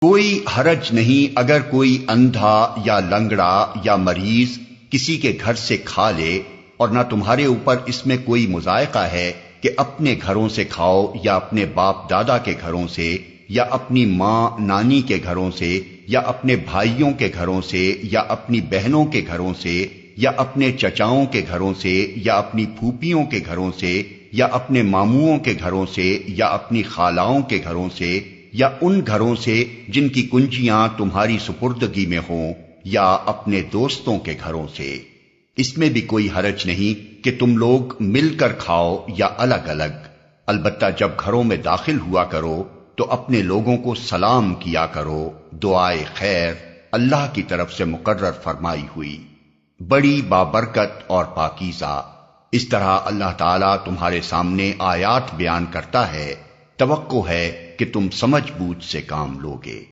کوئی حرج نہیں اگر کوئی اندھا یا لنگڑا یا مریض کسی کے گھر سے کھا لے، اور نہ تمہارے اوپر اس میں کوئی مضائقہ ہے کہ اپنے گھروں سے کھاؤ یا اپنے باپ دادا کے گھروں سے یا اپنی ماں نانی کے گھروں سے یا اپنے بھائیوں کے گھروں سے یا اپنی بہنوں کے گھروں سے یا اپنے چچاؤں کے گھروں سے یا اپنی پھوپھیوں کے گھروں سے یا اپنے ماموؤں کے گھروں سے یا اپنی خالاؤں کے گھروں سے یا ان گھروں سے جن کی کنجیاں تمہاری سپردگی میں ہوں یا اپنے دوستوں کے گھروں سے۔ اس میں بھی کوئی حرج نہیں کہ تم لوگ مل کر کھاؤ یا الگ الگ، البتہ جب گھروں میں داخل ہوا کرو تو اپنے لوگوں کو سلام کیا کرو، دعائے خیر اللہ کی طرف سے مقرر فرمائی ہوئی، بڑی بابرکت اور پاکیزہ۔ اس طرح اللہ تعالیٰ تمہارے سامنے آیات بیان کرتا ہے، توقع ہے کہ تم سمجھ بوجھ سے کام لوگے۔